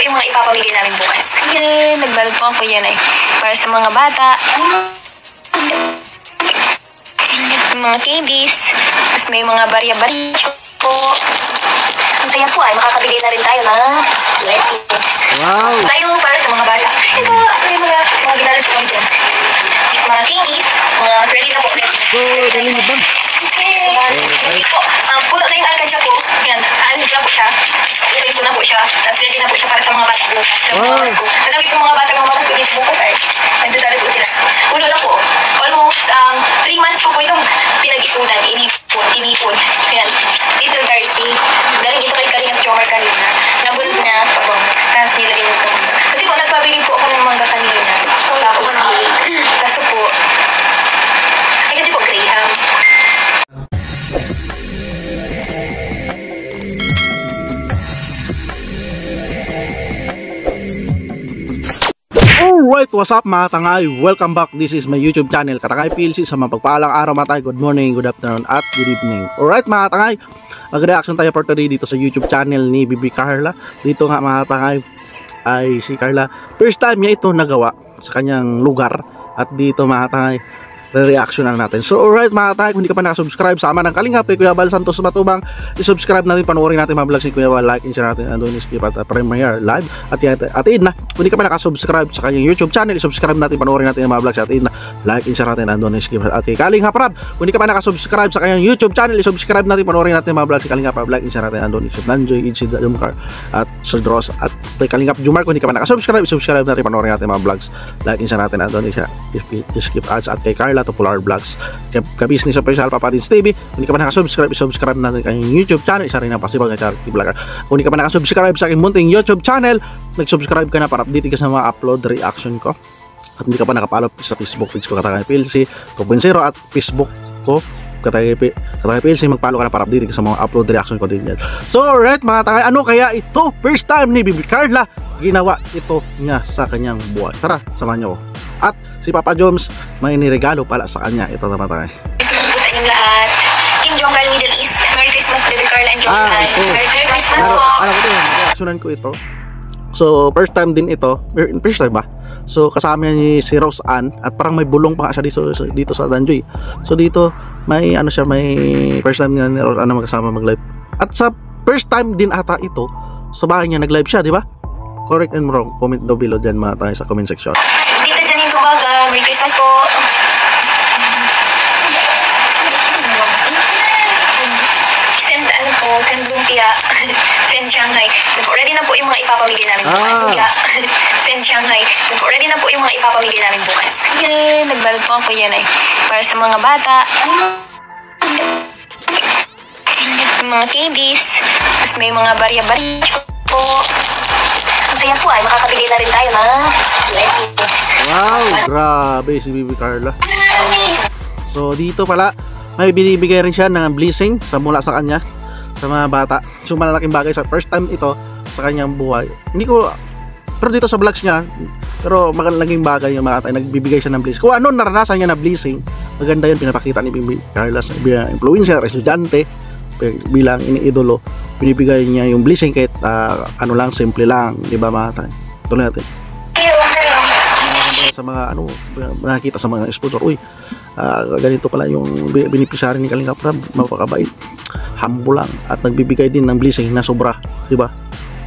yung mga ipapamigay namin bukas. Yan, nagbalot po ako yan ay para sa mga bata. Mga candies. Tapos may mga barya-barya po. Ang saya po ay makakabigay na rin tayo ng blessings. Wow! Tayo para sa mga bata. Ito, may mga ginalot po dyan. Tapos mga candies, mga ready na po. So, dali mo ba? Ready po. Puno na yung alkansya po. Yan, aanin na po siya. Ito ko na po siya. Tapos ready na po siya para sa mga bata bukas. Sa mga Pasko. Madami po mga bata mga Pasko dito bukas ay nagdadali po sila. Puno na po. Almost 3 months ko po itong pinag-ipunan. Inipon. Yan. Ito Darcy. Galing ito kay Kalingap Jomar kanina. Nabunod na. Tapos nilagay niyo po. Kasi po nagpabili po ako ng mangga kanina. Tapos kaso po. Ay kasi po Graham. Alright, what's up mga tangay? Welcome back. This is my YouTube channel, Katangay PLC. Sa mapagpaalang araw mga tayo, good morning, good afternoon, at good evening. Alright mga tangay, mag-reaction tayo for today dito sa YouTube channel ni Bibi Carla. Dito nga mga tangay, ay si Carla, first time niya ito nagawa sa kanyang lugar. At dito mga tangay, re-reaction na natin. So alright mga tangay, kung hindi ka pa nakasubscribe, sama ng Kalingap kay Kuya Bal Santos Matubang, i-subscribe natin, panoorin natin mga vlogs ni Kuya Bal, like and share natin, andun skip at premiere live. At yun na, kung hindi ka pa nakasubscribe sa kanyang YouTube channel, i-subscribe natin, panoorin natin yung mga vlogs. At yun na, like and share natin, andun skip at kay Kalingap Rab, kung hindi ka pa nakasubscribe sa kanyang YouTube channel, i-subscribe natin, panoorin natin yung mga vlogs ni Kalingap Rab, like and share natin, andun skip Nanjoy, Idsid, Jumcar at Sodros at kay Kalingap Jumar. Kung hindi ka pa nakasubscribe, i-subscribe natin, panoorin natin mga vlogs, like and share natin, andun skip ads at kay Carla Popular Vlogs. Ka-business official Papadins TV. Kung hindi ka pa nakasubscribe, i-subscribe natin kanyang YouTube channel. Isa rin ang possible na charity vlogger. Kung hindi ka pa nakasubscribe sa aking munting YouTube channel, nag-subscribe ka na para update ka sa mga upload reaction ko. At hindi ka pa nakapollow sa Facebook page ko, Katangay PLC 2.0, at Facebook ko Katangay PLC, mag-follow ka na para update ka sa mga upload reaction ko din yan. So alright mga tangay, ano kaya ito? First time ni Bibi Carla ginawa ito niya sa kanyang buhay. Tara, samahan niyo ko. At si Papa Joms may niregalo pala sa kanya. Ito naman tayo. Gusto sa inyong lahat. Team Jomar Middle East. Merry Christmas, Bibi Carla and Joms. Merry Christmas po. Alam ko ito, reactionan ko ito. So first time din ito. First time ba? So kasama niya si Rose Ann. At parang may bulong pa siya dito sa Danjoy. So dito may ano siya, may first time niya ni Rose Ann na magkasama mag-live. At sa first time din ata ito, sa bahay niya nag-live siya, di ba? Correct and wrong, comment down below dyan mga tayo sa comment section. Dito dyan yung tubaga. Merry Christmas po. Send lumpia. Send Shanghai. Ready na po yung mga ipapamigay namin bukas. Send Shanghai. Ready na po yung mga ipapamigay namin bukas. Yan, nagbalot po ako yan ay para sa mga bata. Mga candies. Tapos may mga barya-barya po. Ang saya po ay makakabigay na rin tayo ng blessings. Wow, grabe si Bibi Carla. So dito pala may binibigay rin siya ng blessing mula sa kanya sa mga bata. So malalaking bagay sa first time ito sa kanyang buhay. Hindi ko, pero dito sa vlogs niya, pero magandang bagay yung mga tayo, nagbibigay siya ng blessing. Kung ano naranasan niya na blessing, maganda yun, pinapakita ni Bibi Carla sa influencer, estudyante, bilang iniidolo, binibigay niya yung blessing kahit ano lang, simple lang, di ba mga tayo? Tuloy natin. Sa mga ano, nakikita sa mga sponsor, uy, ganito pala yung beneficiary ni Kalingap Rab, mapakabait, humble lang, at nagbibigay din ng blessing na sobra, di ba?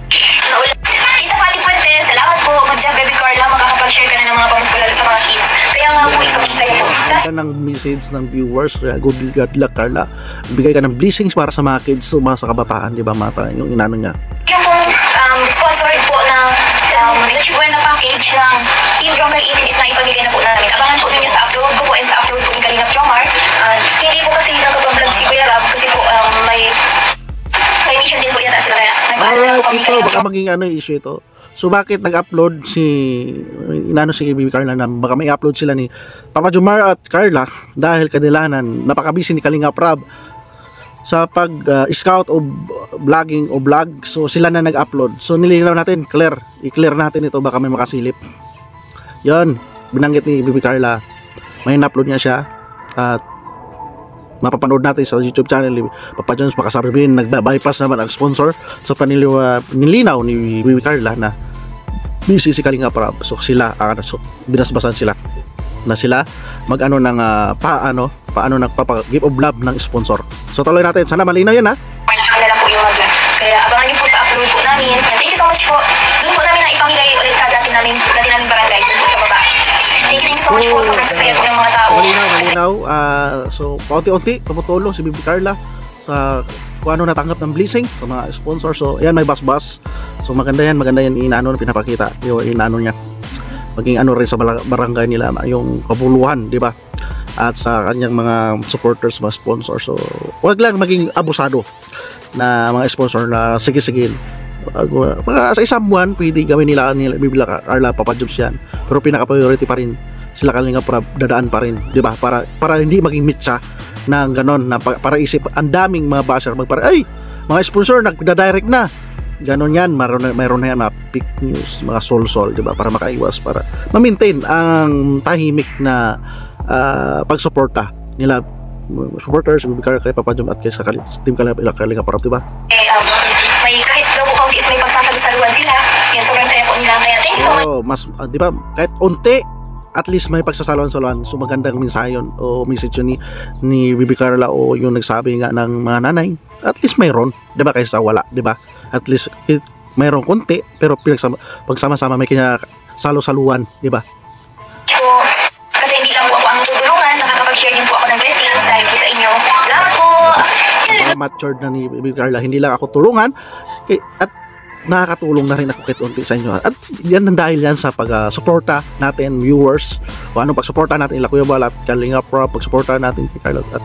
Tita Pati Puente, salamat po. Good job, Bibi Carla. Makakapag-share ka na ng mga pamaskula sa mga kids. Kaya nga po, isang sa'yo po. Ng message ng viewers, good luck Carla, bigay ka ng blessings para sa mga kids, sa kabataan, di ba mata, yung inano niya. Yung pong sponsored po ng Leche Buena package ng Team Jomar Eating is na ipamigay na po namin. Abangan po ninyo sa upload ko po and sa upload po ng Kalingap Jomar. Hindi po kasi nakapag-vlog si Kuya Rab kasi po may mission din po yata sila kaya alright, ito baka maging ano yung issue ito. So bakit nag-upload si Bibi Carla na baka may upload sila ni Papa Jomar at Carla dahil kanilanan napakabisi ni Kalingap Rab sa pag-scout o vlogging o vlog. So sila na nag-upload. So nilinaw natin, i-clear natin ito, baka may makasilip. Yon, binanggit ni Bibi Carla, may na-upload niya siya at mapapanood natin sa YouTube channel ni Papa Jones. Makasabihin nagba-bypass naman ang sponsor. So nilinaw ni Bibi Carla na busy si Kalinga Prab. So sila, so, binasbasan sila na sila mag-ano ng paano nagpapa-give of love ng sponsor. So tuloy natin, sana malinaw yan ha. Kaya lang po yung mag-vlog. Kaya abangan niyo po sa upload po namin. Thank you so much po. Doon po namin na ipamigay ulit sa dati namin barangay doon po sa baba. Thank you so much po. Sobrang sasaya po ng mga tao. Malinaw. So paunti-unti tumutulong si Bibi Carla sa kung ano natanggap ng blessing sa mga sponsor. So ayan, may bus. So maganda yan inaano na pinapakita. Yung inaano niya. Maging ano rin sa barangay nila yung kabuluhan, di ba? At sa kanyang mga supporters, mga sponsors. So wag lang maging abusado na mga sponsor na sige sa isang buwan pwede gawin nila Bibi Carla Papa Jobs yan, pero pinaka-priority pa rin sila Kalinga Prab, dadaan pa rin, di ba? Para hindi maging mitsa ng ganon na para isip ang daming mga basher mga sponsor nagda-direct na ganon yan, mayroon na yan mga fake news, mga sol, di ba? Para makaiwas, para ma-maintain ang tahimik na pagsuporta nila supporters, Bibi Carla kay Papa Jom at kay sa team Kalinga Prab, di ba? May kahit daw po kaunti is may pagsasalusaluhan sila. Yan, sobrang saya po nila. Kaya thank you so much. Mas, di ba, kahit unti, at least may pagsasaluhan-saluhan. So magandang mensahe yun o message yun ni Bibi Carla o yung nagsabi nga ng mga nanay. At least mayroon, di ba, kaysa wala, di ba? At least mayroon konti, pero pagsama-sama may kinasalo-saluhan, di ba? Kasi hindi lang po ako ang tutulungan, nakakapag-share din po ako ng blessings dahil po sa inyo. Salamat po! Matured na ni Bibi Carla, hindi lang ako tulungan at nakakatulong na rin ako kahit unti sa inyo. At yan dahil yan sa pag-suporta natin, viewers, o anong pag-suporta natin ila Kuya Bal at Kalinga Prab, pag-suporta natin kay Carla at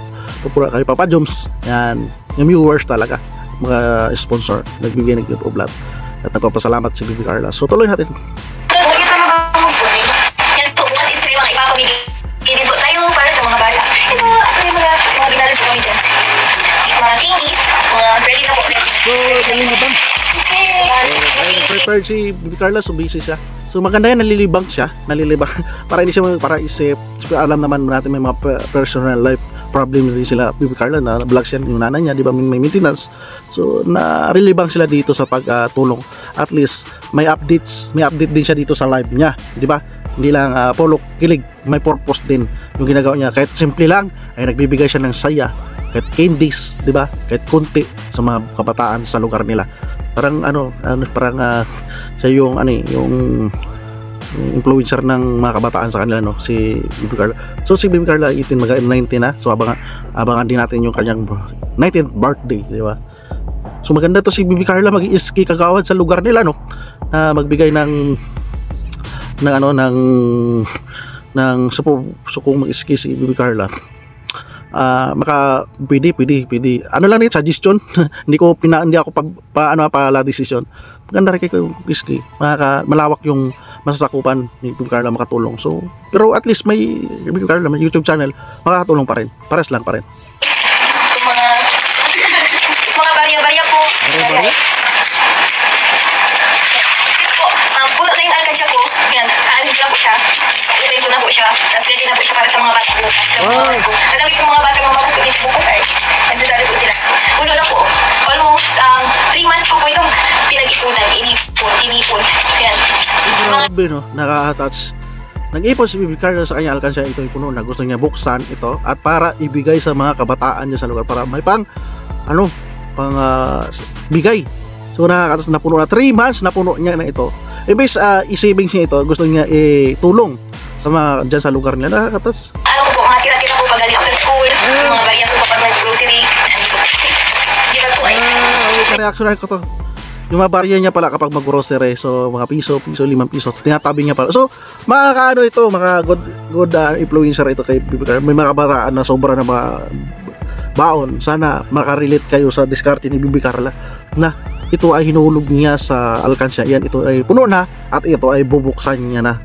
kay Papa Joms. Yan, yung viewers talaga, mga sponsor, nagbibigay ng gift of love at nagpapasalamat si Bibi Carla. So tuloy natin. Yan po, bukas is may mga ipapamigay din po tayo para sa mga bata. Ito, yung mga binalad po kami dyan. Mga kingis, mga ready na po. So, kanina ba? Prepared si Bibi Carla, so busy siya. So maganda yan, nalilibang siya, para hindi siya para isip. Alam naman natin may mga personal life problems din sila Bibi Carla, na vlog siya yung nanay niya, di ba, may maintenance. So narilibang sila dito sa pagtulong. At least may update din siya dito sa live niya, di ba? Hindi lang polo kilig, may purpose din yung ginagawa niya. Kahit simple lang ay nagbibigay siya ng saya, kahit candies, di ba? Kahit kunti sa mga kabataan sa lugar nila. Parang siya yung yung influencer ng mga kabataan sa kanila, no, si Bibi Carla. So si Bibi Carla 18 mag-19 na. So abangan din natin yung kanyang 19th birthday, di ba? So maganda to si Bibi Carla, mag-iski kagawad sa lugar nila, no. Magbigay ng sukong mag-iski si Bibi Carla. Pwede ano lang yun, suggestion. hindi ako pala decision. Maganda rin kay Whiskey, malawak yung masasakupan ni Bibi Carla, makatulong. So pero at least may Bibi Carla, may YouTube channel, makakatulong pa rin, pares lang pa rin. Mga barya-barya po. Puno na yung alkansya ko. Yan, aanin ko na po siya. Utay ko na po siya. Tapos ready na po siya para sa mga bata bukas. Sa mga Pasko. Nadami po mga bata mamamas ko dito bukas ay. Nagdadali po sila. Puno na po. Almost 3 months ko po itong pinag-ipunan. Inipon. Yan. Grabe, no? Nakaka-touch. Nag-ipon si Bibi Carla sa kanya alkansya itong puno na gusto niya buksan ito at para ibigay sa mga kabataan niya sa lugar, para may bigay. So napuno na 3 months, napuno niya na ito. Imbes i-savings niya ito, gusto niya tulong sa mga dyan sa lugar nila. Nakakatas. Ano po, mga tira-tira po pag galing ako sa school, mga barya po pag nag-grocery. Di ba po ay? Reaction ko to. Yung mga barya niya pala kapag mag-grocery, so mga piso, 5 piso, tinatabi niya pala. So makakaano ito, mga good influencer ito kay Bibi Carla. May mga kabataan na sobra na mga baon. Sana makarelate kayo sa diskarte ni Bibi Carla na ito ay hinulog niya sa alkansya. Yan, ito ay puno na at ito ay bubuksan niya na.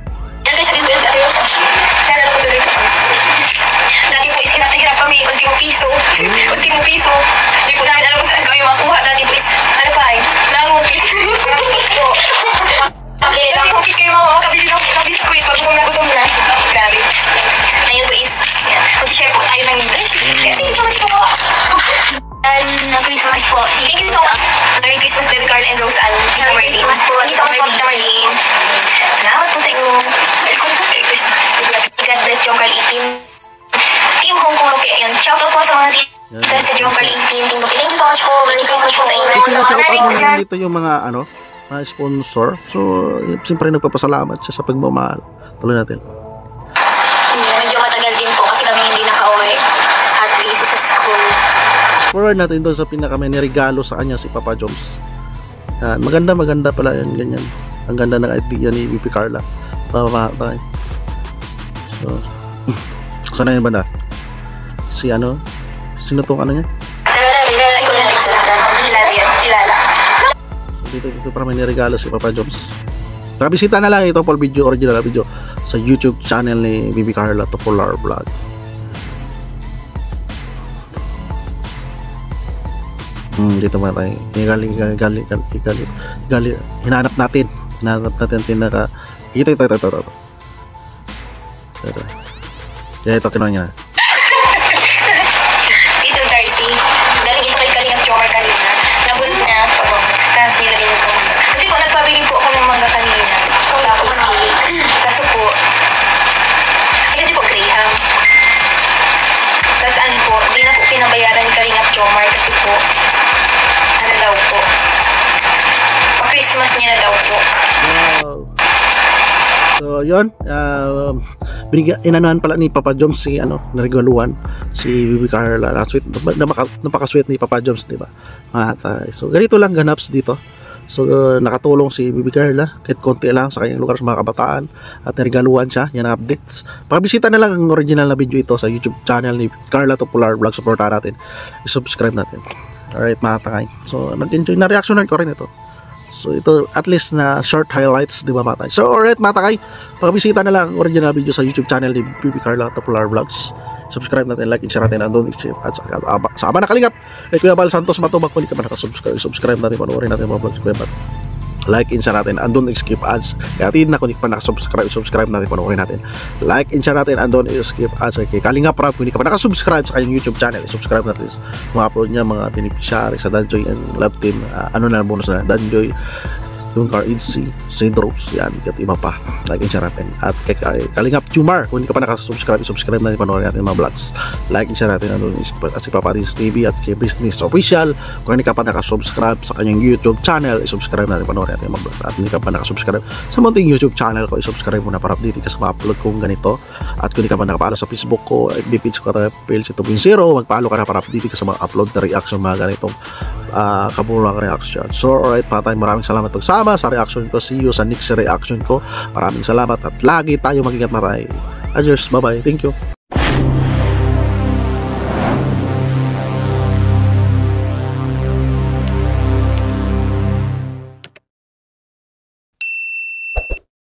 Dati po is hirap kami, ultimo piso. Hindi po namin alam kung saan kami makuha. Dati po is, ano pa ay, nangupit. Nangupit kayo makakabili ng biskuit pag kung nagutom na. Grabe. Ngayon po is, mag-share po tayo ng blessing. Kaya thank you so much po. Christmas po. Thank you so much. Merry Christmas, Bibi Carla and Rose Ann. Merry Christmas po. Thank you so much, Marlene. salamat po sa inyo. So, So, shout maraming out po dyan. naman dito yung mga mga sponsor. So, siyempre nagpapasalamat siya sa pagmamahal. Tuloy natin. Medyo matagal din po kasi kami hindi nakauwi at busy sa school. Forward natin doon sa pinaka may niregalo sa kanya si Papa Joms. Yan, maganda pala yan, ganyan. Ang ganda ng idea ni VP Carla. Pamatay. So, sana yun ba na? Si sino tong niya? Dito para may niregalo si Papa Joms. Nakabisita na lang ito for video, original video sa YouTube channel ni VP Carla Popular Vlog. Dito ba tayo? Hinahanap natin. Tinaka. Ito. Ito, kinuha niya. Ito, Darcy. Galing ito kay Kalingap Chomar kanina. Nabunod na ako. Tapos nilagay ko mangga. Kasi po, nagpabili po ako ng mangga kanina. Tapos cake. Kaso po, kasi po, Graham. Tapos po, hindi na po pinabayaran ni Kalingap Chomar kasi po, daw po. Pa-Christmas niya na daw po. Wow. So, yun. Inanuhan pala ni Papa Joms si, naregaluhan si VP Carla. Napaka-sweet ni Papa Joms, di ba? So, ganito lang ganaps dito. So, nakatulong si VP Carla kahit konti lang sa kanyang lugar sa mga kabataan at naregaluhan siya. Yan ang updates. Pakabisita na lang ang original na video ito sa YouTube channel ni Carla Popular Vlog. Supportan natin. I-subscribe natin. Alright mga tangay. So nag-enjoy na reactionan ko rin ito. So ito at least na short highlights, di ba mga tangay? So alright mga tangay, pakabisita na lang original video sa YouTube channel ni VP Carla Popular Vlogs. Subscribe natin, like, and share natin, and don't share. At sa Aba na Kalingap kay Kuya Bal Santos Matubak, kung hindi ka pa nakasubscribe, subscribe natin, panoorin natin mga vlogs Kuya Bal. Like and share natin and don't skip ads. Kaya atin na kung hindi pa nakasubscribe, subscribe natin, panoorin natin. Like and share natin and don't skip ads. Kay Kalingap Rap, kung hindi ka pa nakasubscribe sa kanyang YouTube channel, subscribe natin mga upload niya, mga beneficiary sa Danjoy and Love Team. Bonus na Danjoy, yung Car Edsy, Cedros, yan, at iba pa. Like and share natin. At kay Kalingap Jumar, kung hindi ka pa nakasubscribe, subscribe natin, panoorin natin mga vlogs. Like and share natin at si Papa Dins TV at kay Business Official. Kung hindi ka pa nakasubscribe sa kanyang YouTube channel, subscribe natin, panoorin natin mga vlogs. At hindi ka pa nakasubscribe sa munting YouTube channel ko, subscribe mo na para update ka sa mga upload kong ganito. At kung hindi ka pa nakapalo sa Facebook ko, FB page ko, PLC 2.0, magpalo ka na para update ka sa mga upload na reaction, mga ganitong kabulang reaction. So alright patay, maraming salamat pagsama sa reaction ko. See you sa next reaction ko. Maraming salamat at lagi tayo mag-ingat, maray. Adios, bye bye, thank you.